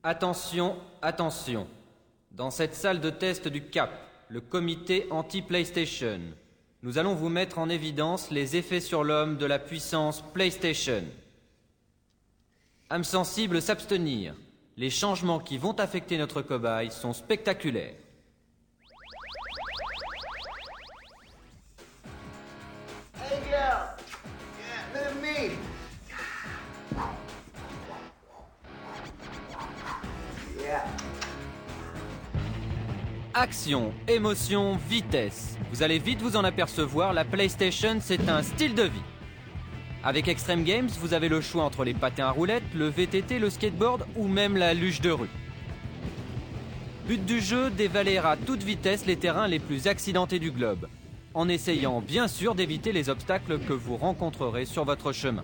Attention, attention. Dans cette salle de test du CAP, le comité anti-PlayStation, nous allons vous mettre en évidence les effets sur l'homme de la puissance PlayStation. Âme sensible s'abstenir. Les changements qui vont affecter notre cobaye sont spectaculaires. Hey girl! Yeah, look at me! Yeah. Action, émotion, vitesse. Vous allez vite vous en apercevoir, la PlayStation, c'est un style de vie. Avec Extreme Games, vous avez le choix entre les patins à roulettes, le VTT, le skateboard ou même la luge de rue. But du jeu, dévaler à toute vitesse les terrains les plus accidentés du globe, en essayant bien sûr d'éviter les obstacles que vous rencontrerez sur votre chemin.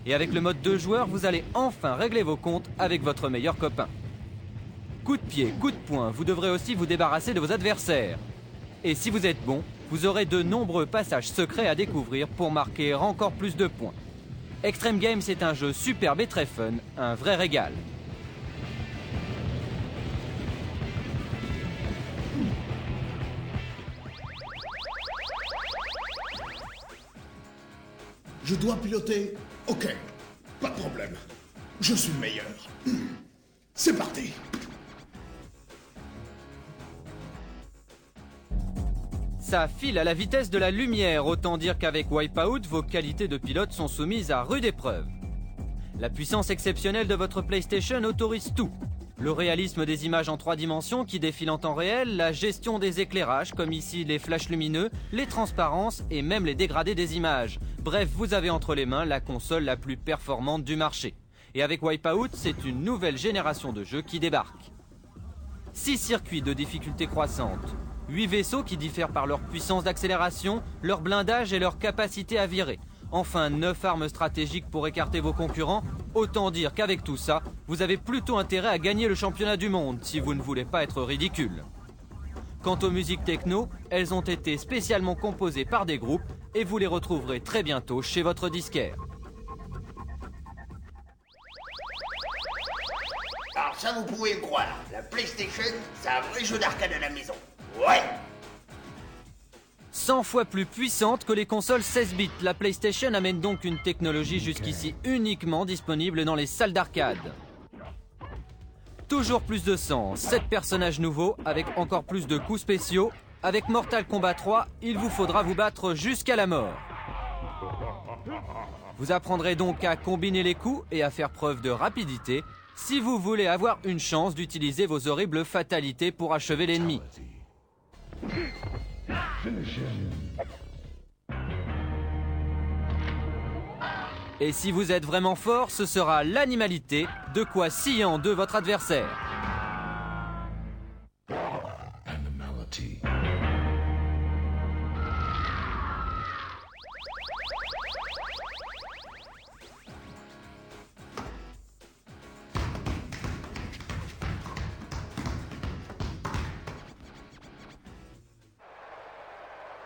Et avec le mode 2 joueurs, vous allez enfin régler vos comptes avec votre meilleur copain. Coup de pied, coup de poing, vous devrez aussi vous débarrasser de vos adversaires. Et si vous êtes bon, vous aurez de nombreux passages secrets à découvrir pour marquer encore plus de points. Extreme Games est un jeu superbe et très fun, un vrai régal. Je dois piloter? Ok, pas de problème. Je suis le meilleur. C'est parti. Ça file à la vitesse de la lumière, autant dire qu'avec Wipeout, vos qualités de pilote sont soumises à rude épreuve. La puissance exceptionnelle de votre PlayStation autorise tout. Le réalisme des images en 3 dimensions qui défilent en temps réel, la gestion des éclairages, comme ici les flashs lumineux, les transparences et même les dégradés des images. Bref, vous avez entre les mains la console la plus performante du marché. Et avec Wipeout, c'est une nouvelle génération de jeux qui débarque. 6 circuits de difficulté croissante. 8 vaisseaux qui diffèrent par leur puissance d'accélération, leur blindage et leur capacité à virer. Enfin, 9 armes stratégiques pour écarter vos concurrents. Autant dire qu'avec tout ça, vous avez plutôt intérêt à gagner le championnat du monde si vous ne voulez pas être ridicule. Quant aux musiques techno, elles ont été spécialement composées par des groupes et vous les retrouverez très bientôt chez votre disquaire. Alors ça, vous pouvez me croire, la PlayStation, c'est un vrai jeu d'arcade à la maison. Ouais! 100 fois plus puissante que les consoles 16 bits, la PlayStation amène donc une technologie jusqu'ici uniquement disponible dans les salles d'arcade. Toujours plus de sang, 7 personnages nouveaux avec encore plus de coups spéciaux. Avec Mortal Kombat 3, il vous faudra vous battre jusqu'à la mort. Vous apprendrez donc à combiner les coups et à faire preuve de rapidité si vous voulez avoir une chance d'utiliser vos horribles fatalités pour achever l'ennemi. Et si vous êtes vraiment fort, ce sera l'animalité, de quoi scier en deux votre adversaire.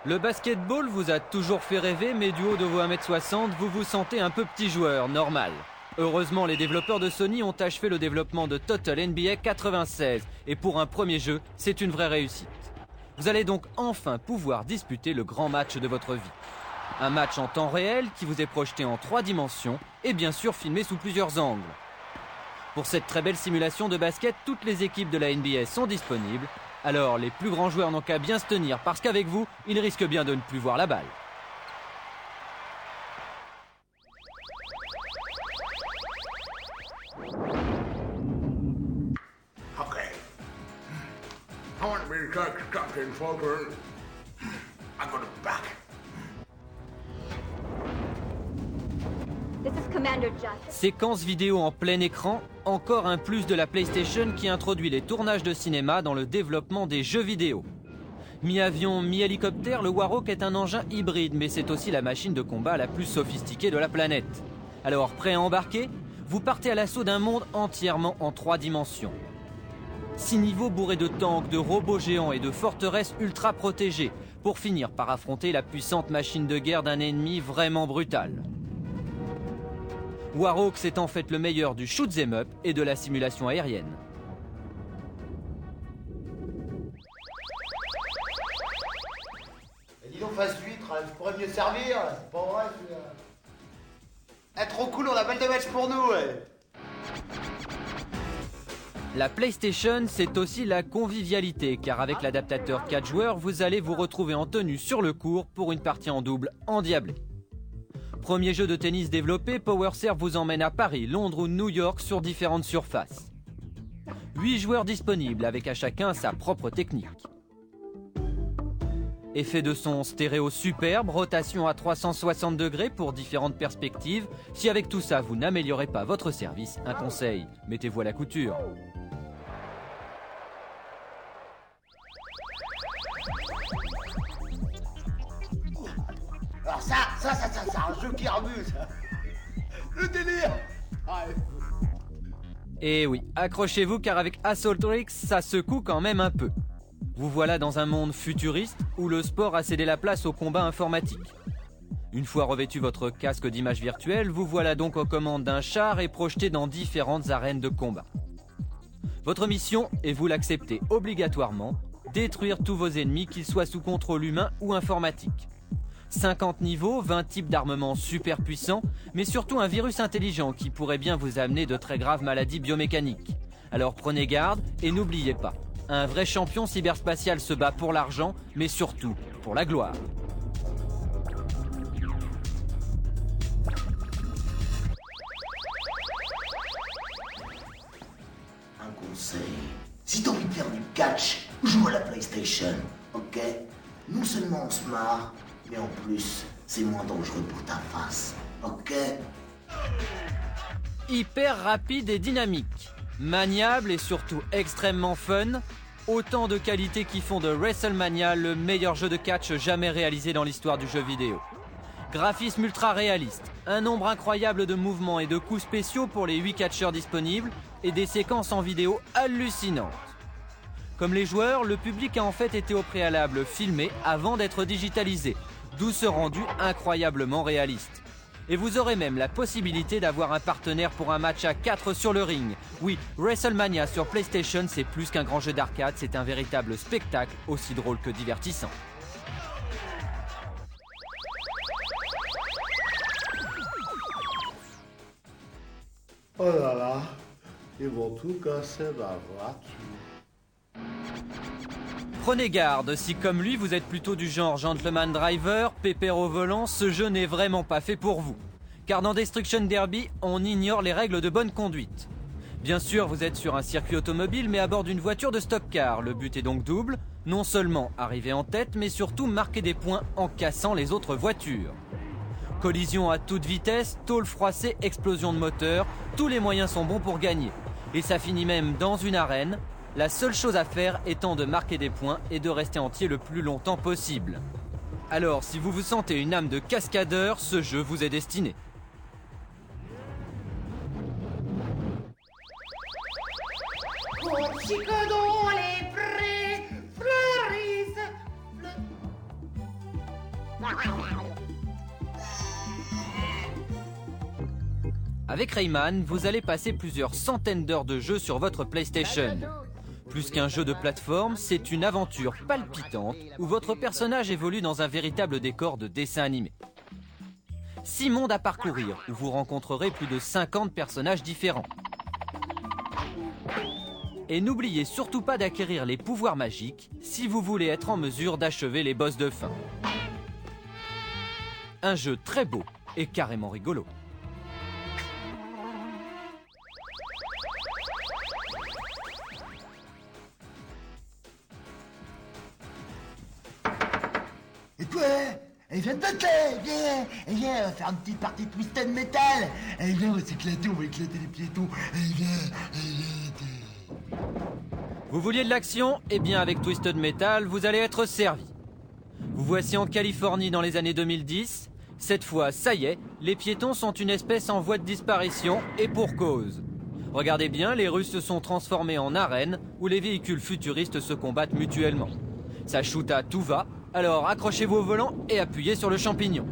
Le basketball vous a toujours fait rêver, mais du haut de vos 1m60, vous vous sentez un peu petit joueur, normal. Heureusement, les développeurs de Sony ont achevé le développement de Total NBA 96, et pour un premier jeu, c'est une vraie réussite. Vous allez donc enfin pouvoir disputer le grand match de votre vie. Un match en temps réel qui vous est projeté en 3 dimensions, et bien sûr filmé sous plusieurs angles. Pour cette très belle simulation de basket, toutes les équipes de la NBA sont disponibles. Alors, les plus grands joueurs n'ont qu'à bien se tenir parce qu'avec vous, ils risquent bien de ne plus voir la balle. Okay. I want to be the captain, Falcon. I got it back. This is Commander Judd. Séquence vidéo en plein écran, encore un plus de la PlayStation qui introduit les tournages de cinéma dans le développement des jeux vidéo. Mi-avion, mi-hélicoptère, le Warhawk est un engin hybride, mais c'est aussi la machine de combat la plus sophistiquée de la planète. Alors, prêt à embarquer? Vous partez à l'assaut d'un monde entièrement en 3 dimensions. 6 niveaux bourrés de tanks, de robots géants et de forteresses ultra protégées, pour finir par affronter la puissante machine de guerre d'un ennemi vraiment brutal. Warhawks est en fait le meilleur du shoot 'em up et de la simulation aérienne. Et dis donc, face d'huître, tu pourrais mieux servir, c'est pas vrai, celui-là. Eh, trop cool, on a balle de match pour nous, ouais. La PlayStation, c'est aussi la convivialité, car avec l'adaptateur 4 joueurs, vous allez vous retrouver en tenue sur le court pour une partie en double endiablée. Premier jeu de tennis développé, PowerServe vous emmène à Paris, Londres ou New York sur différentes surfaces. 8 joueurs disponibles avec à chacun sa propre technique. Effet de son stéréo superbe, rotation à 360 degrés pour différentes perspectives. Si avec tout ça vous n'améliorez pas votre service, un conseil, mettez-vous à la couture. Alors ça, c'est un jeu qui remue, ça. Le délire. Ouais. Et oui, accrochez-vous car avec Assault Rix, ça secoue quand même un peu. Vous voilà dans un monde futuriste où le sport a cédé la place au combat informatique. Une fois revêtu votre casque d'image virtuelle, vous voilà donc aux commandes d'un char et projeté dans différentes arènes de combat. Votre mission, et vous l'acceptez obligatoirement, détruire tous vos ennemis, qu'ils soient sous contrôle humain ou informatique. 50 niveaux, 20 types d'armements super puissants, mais surtout un virus intelligent qui pourrait bien vous amener de très graves maladies biomécaniques. Alors prenez garde et n'oubliez pas, un vrai champion cyberspatial se bat pour l'argent, mais surtout pour la gloire. Un conseil, si t'as envie de faire du catch, joue à la PlayStation, ok? Non seulement on se marre, mais en plus, c'est moins dangereux pour ta face, ok? Hyper rapide et dynamique, maniable et surtout extrêmement fun, autant de qualités qui font de WrestleMania le meilleur jeu de catch jamais réalisé dans l'histoire du jeu vidéo. Graphisme ultra réaliste, un nombre incroyable de mouvements et de coups spéciaux pour les 8 catcheurs disponibles et des séquences en vidéo hallucinantes. Comme les joueurs, le public a en fait été au préalable filmé avant d'être digitalisé, d'où ce rendu incroyablement réaliste. Et vous aurez même la possibilité d'avoir un partenaire pour un match à 4 sur le ring. Oui, WrestleMania sur PlayStation, c'est plus qu'un grand jeu d'arcade, c'est un véritable spectacle, aussi drôle que divertissant. Oh là là, ils vont tout casser ma voiture. Prenez garde, si comme lui vous êtes plutôt du genre gentleman driver, pépère au volant, ce jeu n'est vraiment pas fait pour vous. Car dans Destruction Derby, on ignore les règles de bonne conduite. Bien sûr, vous êtes sur un circuit automobile, mais à bord d'une voiture de stock car. Le but est donc double, non seulement arriver en tête, mais surtout marquer des points en cassant les autres voitures. Collision à toute vitesse, tôle froissée, explosion de moteur, tous les moyens sont bons pour gagner. Et ça finit même dans une arène, la seule chose à faire étant de marquer des points et de rester entier le plus longtemps possible. Alors, si vous vous sentez une âme de cascadeur, ce jeu vous est destiné. Dans les prés fleurissent Avec Rayman, vous allez passer plusieurs centaines d'heures de jeu sur votre PlayStation. Plus qu'un jeu de plateforme, c'est une aventure palpitante où votre personnage évolue dans un véritable décor de dessin animé. 6 mondes à parcourir où vous rencontrerez plus de 50 personnages différents. Et n'oubliez surtout pas d'acquérir les pouvoirs magiques si vous voulez être en mesure d'achever les boss de fin. Un jeu très beau et carrément rigolo. Et toi, viens de t'attendre, viens, on va faire une petite partie de Twisted Metal. Viens, on va s'éclater, on va éclater les piétons. Viens. Vous vouliez de l'action? Eh bien avec Twisted Metal, vous allez être servi. Vous voici en Californie dans les années 2010. Cette fois, ça y est, les piétons sont une espèce en voie de disparition, et pour cause. Regardez bien, les rues se sont transformées en arènes où les véhicules futuristes se combattent mutuellement. Ça shoot à tout va, alors accrochez-vous au volant et appuyez sur le champignon.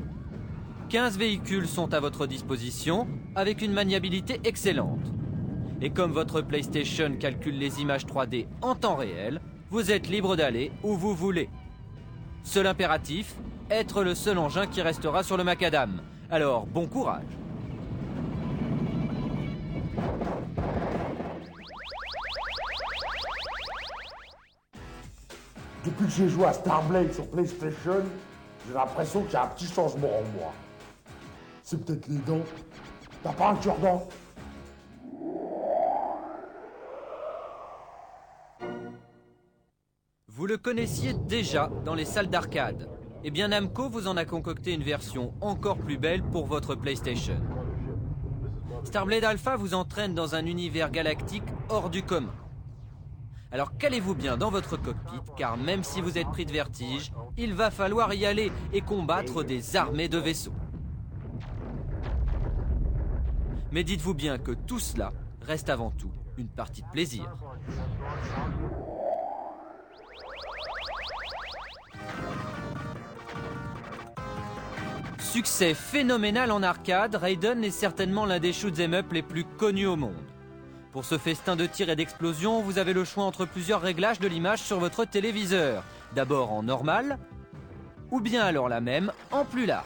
15 véhicules sont à votre disposition, avec une maniabilité excellente. Et comme votre PlayStation calcule les images 3D en temps réel, vous êtes libre d'aller où vous voulez. Seul impératif, être le seul engin qui restera sur le macadam. Alors, bon courage. Depuis que j'ai joué à Starblade sur PlayStation, j'ai l'impression qu'il y a un petit changement en moi. C'est peut-être les dents. T'as pas un cure-dent? Vous le connaissiez déjà dans les salles d'arcade. Eh bien Namco vous en a concocté une version encore plus belle pour votre PlayStation. Starblade Alpha vous entraîne dans un univers galactique hors du commun. Alors calez-vous bien dans votre cockpit, car même si vous êtes pris de vertige, il va falloir y aller et combattre des armées de vaisseaux. Mais dites-vous bien que tout cela reste avant tout une partie de plaisir. Succès phénoménal en arcade, Raiden est certainement l'un des shoot'em up les plus connus au monde. Pour ce festin de tir et d'explosion, vous avez le choix entre plusieurs réglages de l'image sur votre téléviseur. D'abord en normal, ou bien alors la même en plus large.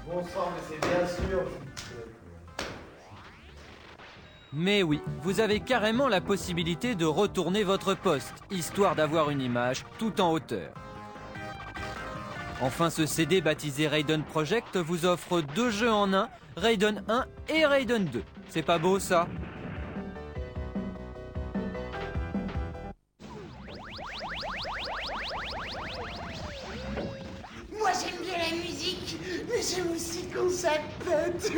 Bon sang, mais c'est bien sûr. Mais oui, vous avez carrément la possibilité de retourner votre poste, histoire d'avoir une image tout en hauteur. Enfin, ce CD baptisé Raiden Project vous offre 2 jeux en un, Raiden 1 et Raiden 2. C'est pas beau ça? Moi j'aime bien la musique, mais j'aime aussi quand ça pète.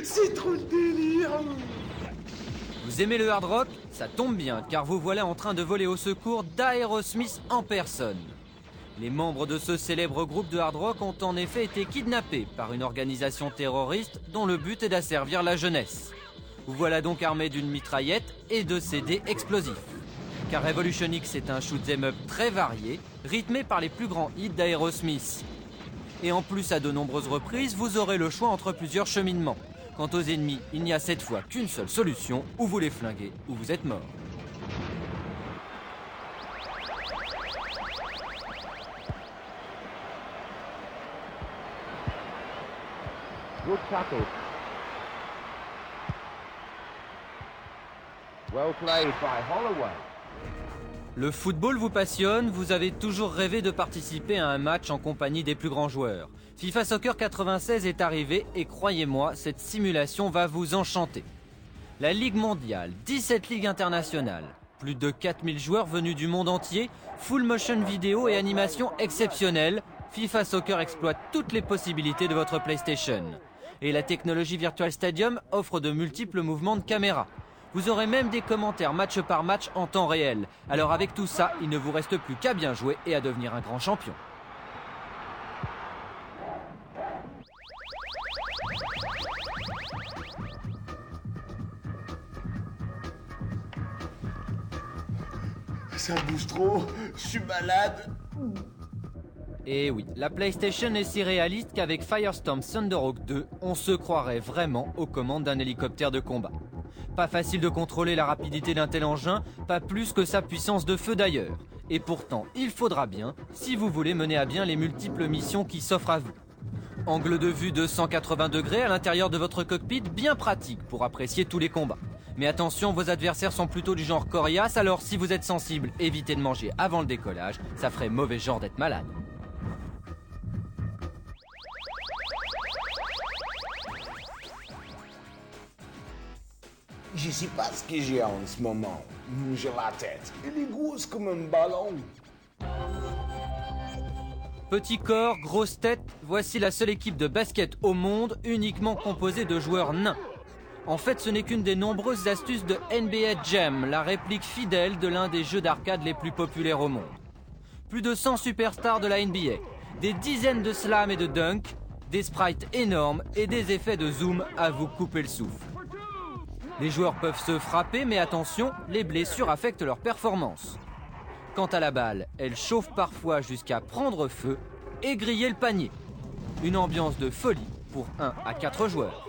C'est trop le délire. Vous aimez le hard rock? Ça tombe bien, car vous voilà en train de voler au secours d'Aerosmith en personne. Les membres de ce célèbre groupe de hard rock ont en effet été kidnappés par une organisation terroriste dont le but est d'asservir la jeunesse. Vous voilà donc armé d'une mitraillette et de CD explosifs. Car Revolution X est un shoot'em up très varié, rythmé par les plus grands hits d'Aerosmith. Et en plus, à de nombreuses reprises, vous aurez le choix entre plusieurs cheminements. Quant aux ennemis, il n'y a cette fois qu'une seule solution, ou vous les flinguez, ou vous êtes mort. Good tackle. Well played by Holloway. Le football vous passionne, vous avez toujours rêvé de participer à un match en compagnie des plus grands joueurs. FIFA Soccer 96 est arrivé et croyez-moi, cette simulation va vous enchanter. La Ligue mondiale, 17 ligues internationales, plus de 4000 joueurs venus du monde entier, full motion vidéo et animation exceptionnelle, FIFA Soccer exploite toutes les possibilités de votre PlayStation. Et la technologie Virtual Stadium offre de multiples mouvements de caméra. Vous aurez même des commentaires match par match en temps réel. Alors avec tout ça, il ne vous reste plus qu'à bien jouer et à devenir un grand champion. Ça bouge trop, je suis malade. Et oui, la PlayStation est si réaliste qu'avec Firestorm Thunderhawk 2, on se croirait vraiment aux commandes d'un hélicoptère de combat. Pas facile de contrôler la rapidité d'un tel engin, pas plus que sa puissance de feu d'ailleurs. Et pourtant, il faudra bien, si vous voulez mener à bien les multiples missions qui s'offrent à vous. Angle de vue de 180 degrés à l'intérieur de votre cockpit, bien pratique pour apprécier tous les combats. Mais attention, vos adversaires sont plutôt du genre coriace, alors si vous êtes sensible, évitez de manger avant le décollage, ça ferait mauvais genre d'être malade. Je sais pas ce que j'ai en ce moment. J'ai la tête. Elle est grosse comme un ballon. Petit corps, grosse tête, voici la seule équipe de basket au monde uniquement composée de joueurs nains. En fait, ce n'est qu'une des nombreuses astuces de NBA Jam, la réplique fidèle de l'un des jeux d'arcade les plus populaires au monde. Plus de 100 superstars de la NBA, des dizaines de slams et de dunks, des sprites énormes et des effets de zoom à vous couper le souffle. Les joueurs peuvent se frapper, mais attention, les blessures affectent leur performance. Quant à la balle, elle chauffe parfois jusqu'à prendre feu et griller le panier. Une ambiance de folie pour 1 à 4 joueurs.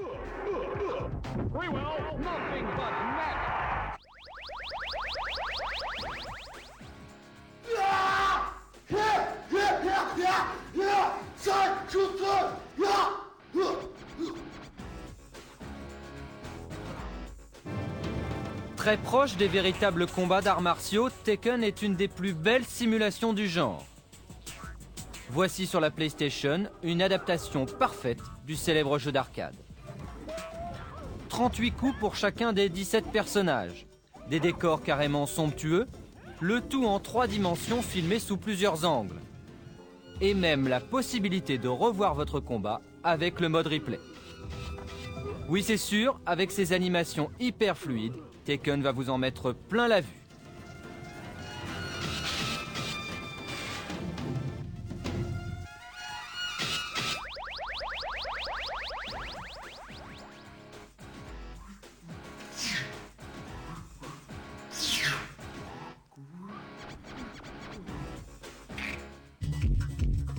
Très proche des véritables combats d'arts martiaux, Tekken est une des plus belles simulations du genre. Voici sur la PlayStation une adaptation parfaite du célèbre jeu d'arcade. 38 coups pour chacun des 17 personnages, des décors carrément somptueux, le tout en 3 dimensions filmé sous plusieurs angles. Et même la possibilité de revoir votre combat avec le mode replay. Oui, c'est sûr, avec ses animations hyper fluides, Tekken va vous en mettre plein la vue.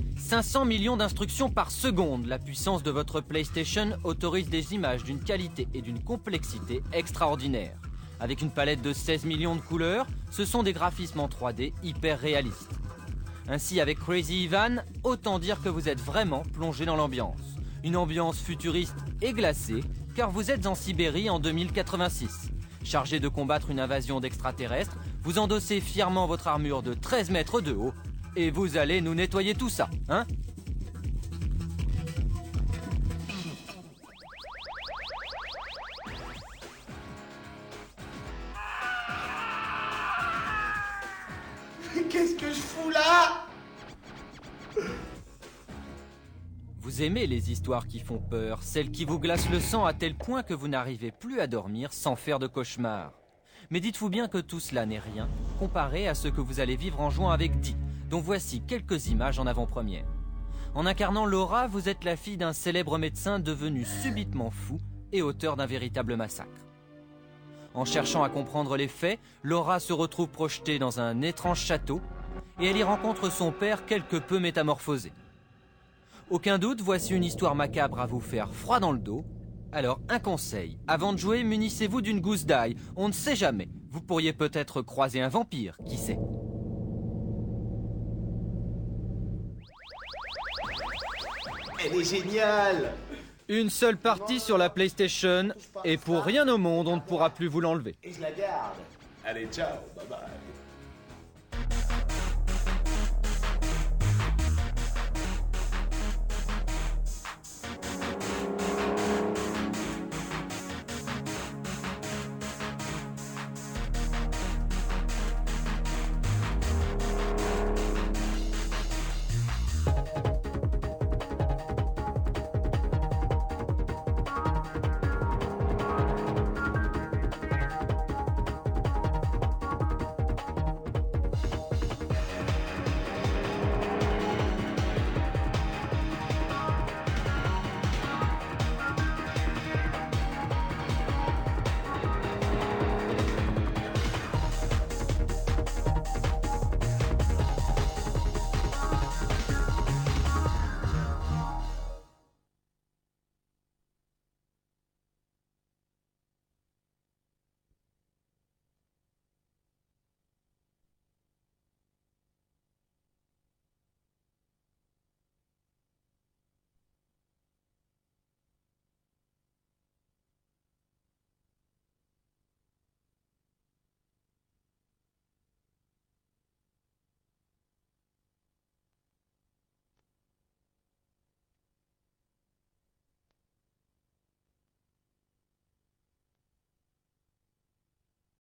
« 500 millions d'instructions par seconde. La puissance de votre PlayStation autorise des images d'une qualité et d'une complexité extraordinaires. Avec une palette de 16 millions de couleurs, ce sont des graphismes en 3D hyper réalistes. Ainsi, avec Crazy Ivan, autant dire que vous êtes vraiment plongé dans l'ambiance. Une ambiance futuriste et glacée, car vous êtes en Sibérie en 2086. Chargé de combattre une invasion d'extraterrestres, vous endossez fièrement votre armure de 13 mètres de haut, et vous allez nous nettoyer tout ça, hein ? Qu'est-ce que je fous là? Vous aimez les histoires qui font peur, celles qui vous glacent le sang à tel point que vous n'arrivez plus à dormir sans faire de cauchemars. Mais dites-vous bien que tout cela n'est rien comparé à ce que vous allez vivre en jouant avec Dee, dont voici quelques images en avant-première. En incarnant Laura, vous êtes la fille d'un célèbre médecin devenu subitement fou et auteur d'un véritable massacre. En cherchant à comprendre les faits, Laura se retrouve projetée dans un étrange château et elle y rencontre son père quelque peu métamorphosé. Aucun doute, voici une histoire macabre à vous faire froid dans le dos. Alors, un conseil, avant de jouer, munissez-vous d'une gousse d'ail. On ne sait jamais, vous pourriez peut-être croiser un vampire, qui sait. Elle est géniale. Une seule partie sur la PlayStation, et pour rien au monde, on ne pourra plus vous l'enlever. Et je la garde. Allez, ciao, bye bye.